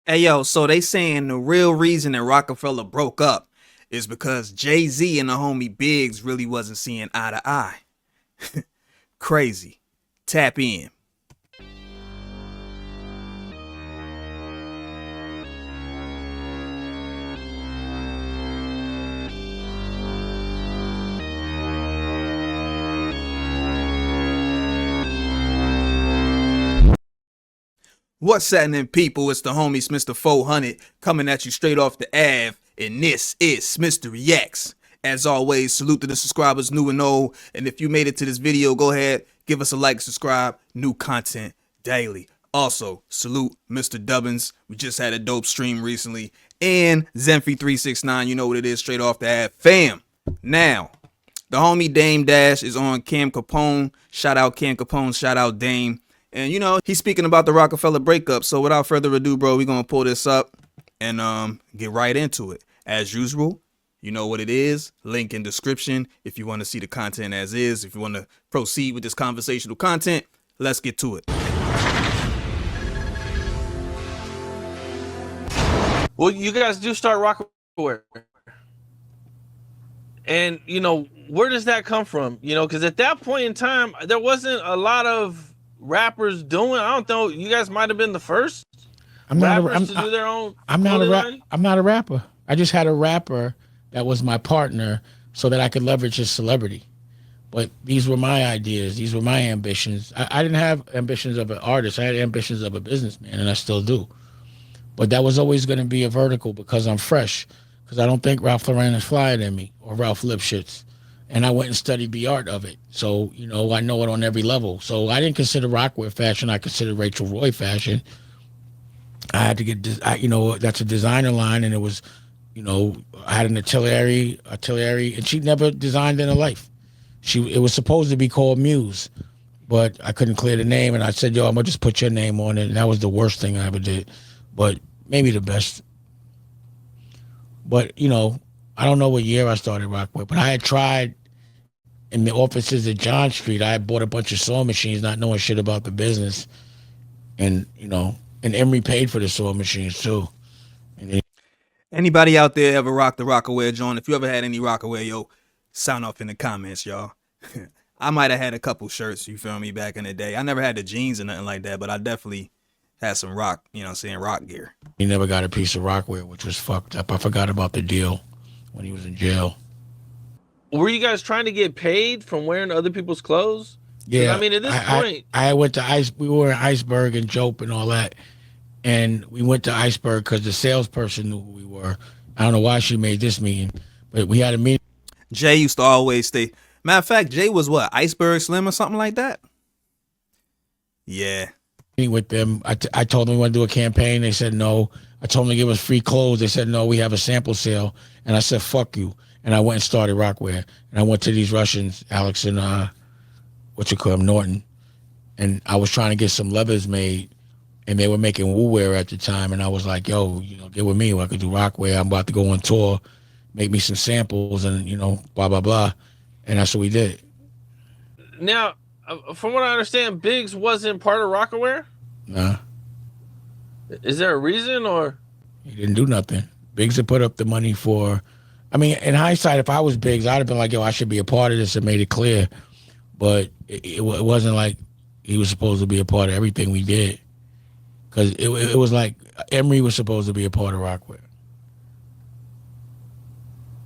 Hey yo, so they saying the real reason that Roc-a-fella broke up is because Jay-Z and the homie Biggs really wasn't seeing eye to eye. Crazy. Tap in. What's happening, people? It's the homie Smitster 400 coming at you straight off the Ave, and this is Smitster Reacts. As always, salute to the subscribers, new and old. And if you made it to this video, go ahead, give us a like, subscribe. New content daily. Also, salute Mr. Dubbins. We just had a dope stream recently. And Zenfi369, you know what it is, straight off the Ave. Fam, now, the homie Dame Dash is on Cam Capone. Shout out Cam Capone, shout out Dame. And you know, he's speaking about the Roc-a-fella breakup. So without further ado, bro, we're gonna pull this up and get right into it. As usual, you know what it is. Link in description if you want to see the content as is. If you want to proceed with this conversational content, let's get to it. Well, you guys do start Rocawear. And, where does that come from? Because at that point in time, there wasn't a lot of rappers doing. I don't know. You guys might have been the first I'm not rappers a, to do their own. I'm not I'm not a rapper. I just had a rapper that was my partner so that I could leverage his celebrity. But these were my ideas. These were my ambitions. I didn't have ambitions of an artist. I had ambitions of a businessman, and I still do. But that was always going to be a vertical because I'm fresh. Because I don't think Ralph Lauren is flyer than me or Ralph Lipschitz. And I went and studied the art of it. So, I know it on every level. So I didn't consider Rocawear fashion. I considered Rachel Roy fashion. I had to get, that's a designer line. And it was, I had an artillery, and she never designed in her life. It was supposed to be called Muse, but I couldn't clear the name. And I said, yo, I'm going to just put your name on it. And that was the worst thing I ever did, but maybe the best. But, I don't know what year I started Rocawear, but I had tried in the offices at John Street. I had bought a bunch of sewing machines, not knowing shit about the business. And, and Emery paid for the sewing machines too. Anybody out there ever rocked the Rocawear, John? If you ever had any Rocawear, yo, sound off in the comments, y'all. I might have had a couple shirts, you feel me, back in the day. I never had the jeans or nothing like that, but I definitely had some rock, rock gear. He never got a piece of Rocawear, which was fucked up. I forgot about the deal when he was in jail. Were you guys trying to get paid from wearing other people's clothes? Yeah. I mean, at this point. I went to we were in Iceberg and Jope and all that. And we went to Iceberg because the salesperson knew who we were. I don't know why she made this meeting, but we had a meeting. Jay used to always stay. Matter of fact, Jay was what, Iceberg Slim or something like that? Yeah. With them, I told them we want to do a campaign. They said no. I told them to give us free clothes. They said no, we have a sample sale. And I said, fuck you. And I went and started Rocawear. And I went to these Russians, Alex and Norton. And I was trying to get some leathers made. And they were making Woo Wear at the time. And I was like, yo, get with me. I could do Rocawear. I'm about to go on tour. Make me some samples and, blah, blah, blah. And that's what we did. Now, from what I understand, Biggs wasn't part of Rocawear? Nah. Is there a reason, or? He didn't do nothing. Biggs had put up the money for, I mean, in hindsight, if I was Biggs, I'd have been like, yo, I should be a part of this and made it clear. But it wasn't like he was supposed to be a part of everything we did. Because it was like Emery was supposed to be a part of Rocawear.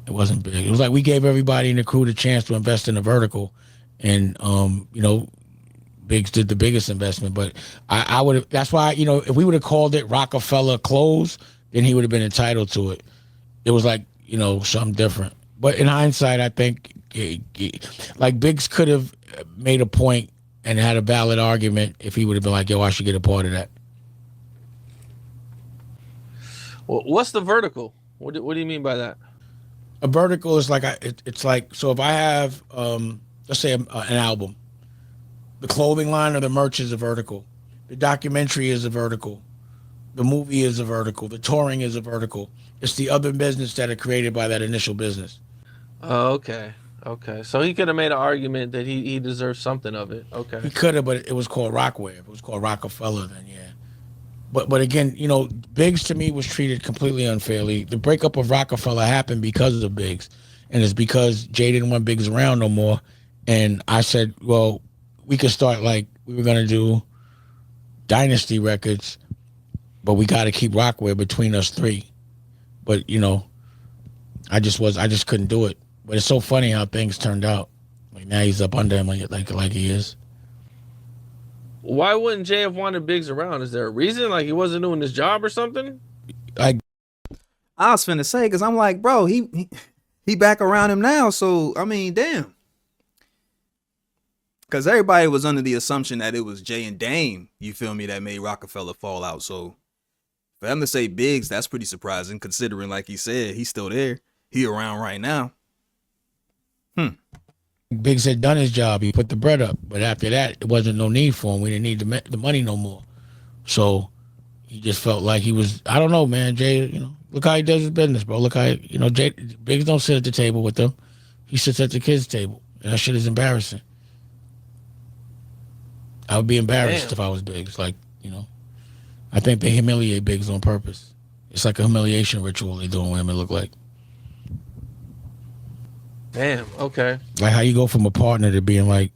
It wasn't big. It was like we gave everybody in the crew the chance to invest in a vertical. And, Biggs did the biggest investment. But I would have, that's why, if we would have called it Roc-a-fella Clothes, then he would have been entitled to it. It was like, something different. But in hindsight, I think, like Biggs could have made a point and had a valid argument if he would have been like, yo, I should get a part of that. Well, what's the vertical? What do you mean by that? A vertical is like, it's like, so if I have, let's say an album, the clothing line or the merch is a vertical. The documentary is a vertical. The movie is a vertical. The touring is a vertical. It's the other business that are created by that initial business. Oh, okay. Okay. So he could have made an argument that he deserves something of it. Okay. He could have, but it was called Rocawear. If it was called Roc-a-fella, then yeah. But again, you know, Biggs to me was treated completely unfairly. The breakup of Roc-a-fella happened because of Biggs, and it's because Jay didn't want Biggs around no more. And I said, well, we could start like we were gonna do Dynasty Records, but we got to keep Rocawear between us three. But you know, I just couldn't do it. But it's so funny how things turned out. Like now he's up under him like he is. Why wouldn't Jay have wanted Biggs around? Is there a reason? Like he wasn't doing his job or something? Like I was finna say, because I'm like, bro, he back around him now. So, I mean, damn. Because everybody was under the assumption that it was Jay and Dame, you feel me, that made Roc-a-fella fall out. So, for him to say Biggs, that's pretty surprising, considering, like he said, he's still there. He around right now. Biggs had done his job. He put the bread up. But after that, it wasn't no need for him. We didn't need the money no more. So he just felt like he was, I don't know, man. Jay, you know, look how he does his business, bro. Look how, you know, Jay, Biggs don't sit at the table with them. He sits at the kids' table. And that shit is embarrassing. I would be embarrassed if I was Biggs. Like, you know, I think they humiliate Biggs on purpose. It's like a humiliation ritual they doing with him, it look like. Damn, okay. Like how you go from a partner to being like,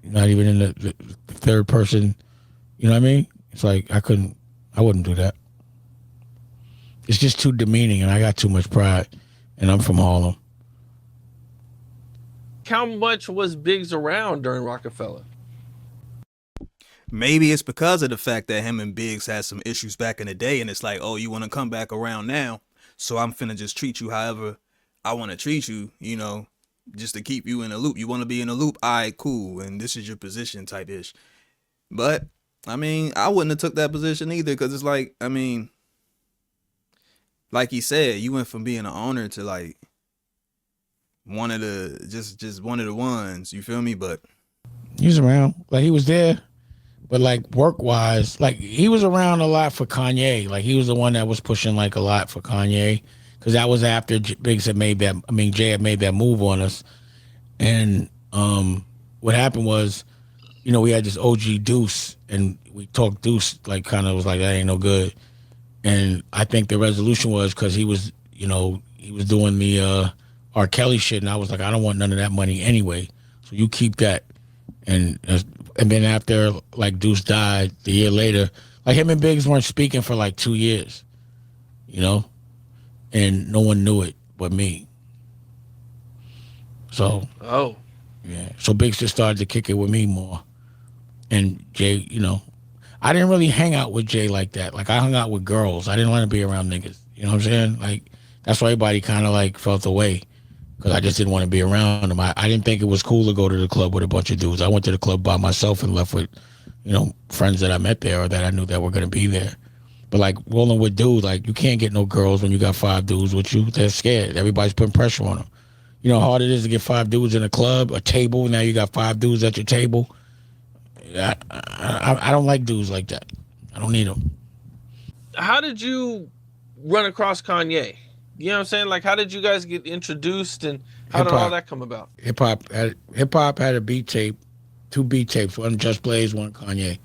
not even in the third person, you know what I mean? It's like, I wouldn't do that. It's just too demeaning, and I got too much pride, and I'm from Harlem. How much was Biggs around during Roc-a-fella? Maybe it's because of the fact that him and Biggs had some issues back in the day, and it's like, oh, you want to come back around now, so I'm finna just treat you however I want to treat you, you know, just to keep you in a loop. You want to be in a loop? All right, cool, and this is your position type ish. But, I mean, I wouldn't have took that position either, because it's like, I mean, like he said, you went from being an owner to like one of the, just one of the ones, you feel me? But he was around, like he was there. But like work wise, like he was around a lot for Kanye. Like he was the one that was pushing like a lot for Kanye, because that was after Biggs had made that. I mean, Jay had made that move on us, and what happened was, you know, we had this OG Deuce, and we talked Deuce like kind of was like that ain't no good, and I think the resolution was because he was, you know, he was doing the R. Kelly shit, and I was like, I don't want none of that money anyway, so you keep that, and then after like Deuce died the year later, like him and Biggs weren't speaking for like 2 years, you know, and no one knew it but me. So yeah, so Biggs just started to kick it with me more, and Jay, you know, I didn't really hang out with Jay like that. Like I hung out with girls. I didn't want to be around niggas. You know what I'm saying? Like that's why everybody kind of like felt away. Because I just didn't want to be around them. I didn't think it was cool to go to the club with a bunch of dudes. I went to the club by myself and left with, you know, friends that I met there or that I knew that were going to be there. But, like, rolling with dudes, like, you can't get no girls when you got 5 dudes with you. They're scared. Everybody's putting pressure on them. You know how hard it is to get 5 dudes in a club, a table. Now you got 5 dudes at your table. I don't like dudes like that. I don't need them. How did you run across Kanye? You know what I'm saying? Like, how did you guys get introduced, and how did all that come about? Hip hop had a beat tape, 2 beat tapes, one Just Blaze, one Kanye,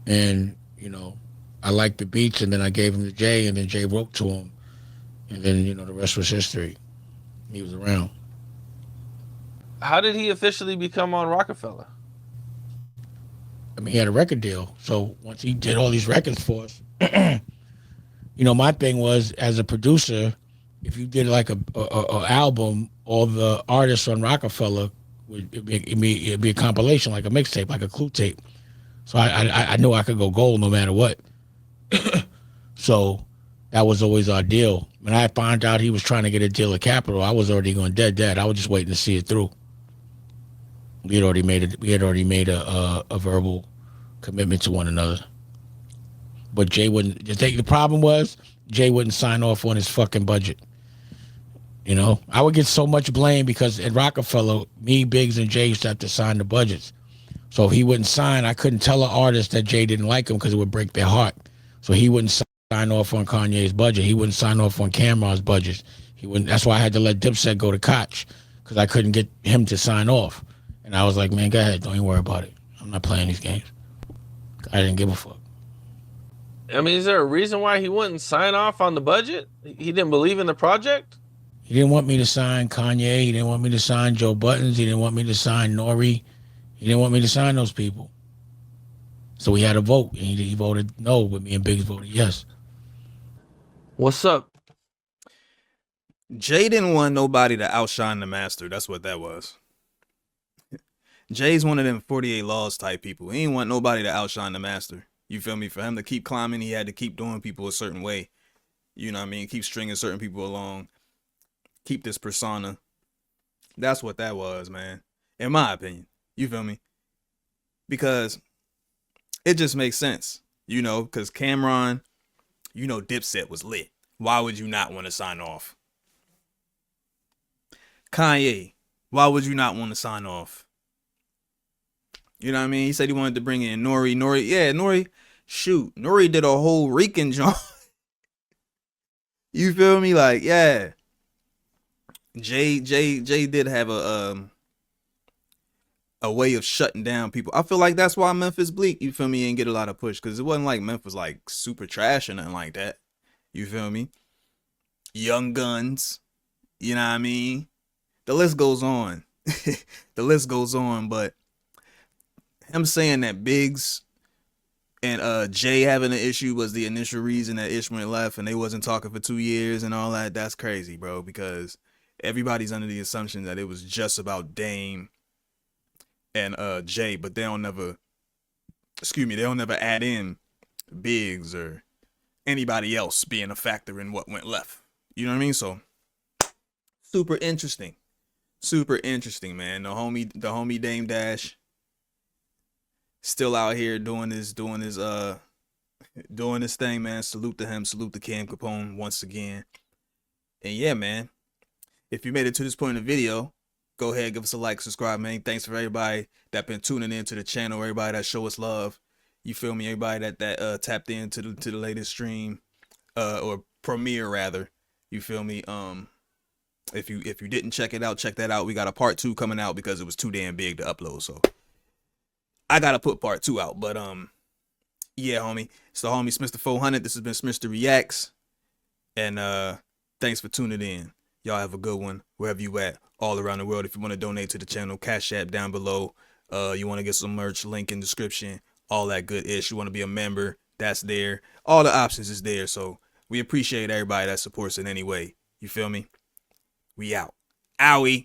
and you know, I liked the beats, and then I gave him to Jay, and then Jay wrote to him, and then you know the rest was history. He was around. How did he officially become on Roc-a-fella? I mean, he had a record deal, so once he did all these records for us. You know, my thing was, as a producer, if you did like a album, all the artists on Roc-a-fella, it'd be a compilation, like a mixtape, like a clue tape. So I knew I could go gold no matter what. So that was always our deal. When I found out he was trying to get a deal at Capitol, I was already going dead. I was just waiting to see it through. We had already made a verbal commitment to one another. But Jay wouldn't. The problem was Jay wouldn't sign off on his fucking budget. You know, I would get so much blame because at Roc-a-fella, me, Biggs, and Jay used to have to sign the budgets. So if he wouldn't sign, I couldn't tell an artist that Jay didn't like him because it would break their heart. So he wouldn't sign off on Kanye's budget. He wouldn't sign off on Cameron's budget. He wouldn't. That's why I had to let Dipset go to Koch, because I couldn't get him to sign off. And I was like, man, go ahead, don't even worry about it. I'm not playing these games. I didn't give a fuck. I mean, is there a reason why he wouldn't sign off on the budget? He didn't believe in the project? He didn't want me to sign Kanye. He didn't want me to sign Joe Buttons. He didn't want me to sign Nori. He didn't want me to sign those people. So we had a vote, and he voted no, but me and Biggs voted yes. What's up? Jay didn't want nobody to outshine the master. That's what that was. Jay's one of them 48 laws type people. He didn't want nobody to outshine the master. You feel me? For him to keep climbing, he had to keep doing people a certain way. You know what I mean? Keep stringing certain people along. Keep this persona. That's what that was, man. In my opinion. You feel me? Because it just makes sense. You know, because Cameron, you know, Dipset was lit. Why would you not want to sign off? Kanye, why would you not want to sign off? You know what I mean? He said he wanted to bring in Nori. Nori. Shoot, Nori did a whole Rican joint. You feel me? Like, yeah. Jay did have a way of shutting down people. I feel like that's why Memphis Bleak, you feel me, ain't get a lot of push, because it wasn't like Memphis like super trash or nothing like that. You feel me? Young Guns. You know what I mean? The list goes on. The list goes on, but him saying that Biggs and Jay having an issue was the initial reason that Ishmael left and they wasn't talking for 2 years and all that, that's crazy, bro, because everybody's under the assumption that it was just about Dame and Jay, but they don't never add in Biggs or anybody else being a factor in what went left. You know what I mean? So super interesting, man. The homie Dame Dash still out here doing his thing, man. Salute to him. Salute to Cam Capone once again. And yeah, man, if you made it to this point in the video, go ahead, give us a like, subscribe, man. Thanks for everybody that been tuning into the channel, everybody that show us love. You feel me? Everybody that tapped into the latest stream, or premiere rather. You feel me? If you didn't check it out, check that out. We got a part 2 coming out because it was too damn big to upload, so I gotta put part 2 out. But yeah, homie, it's the homie Smitster 400. This has been Smitster Reacts, and thanks for tuning in. Y'all have a good one wherever you at, all around the world. If you want to donate to the channel, Cash App down below. You want to get some merch, link in description, all that good ish. You want to be a member, that's there. All the options is there. So we appreciate everybody that supports in any way. You feel me? We out. Owie.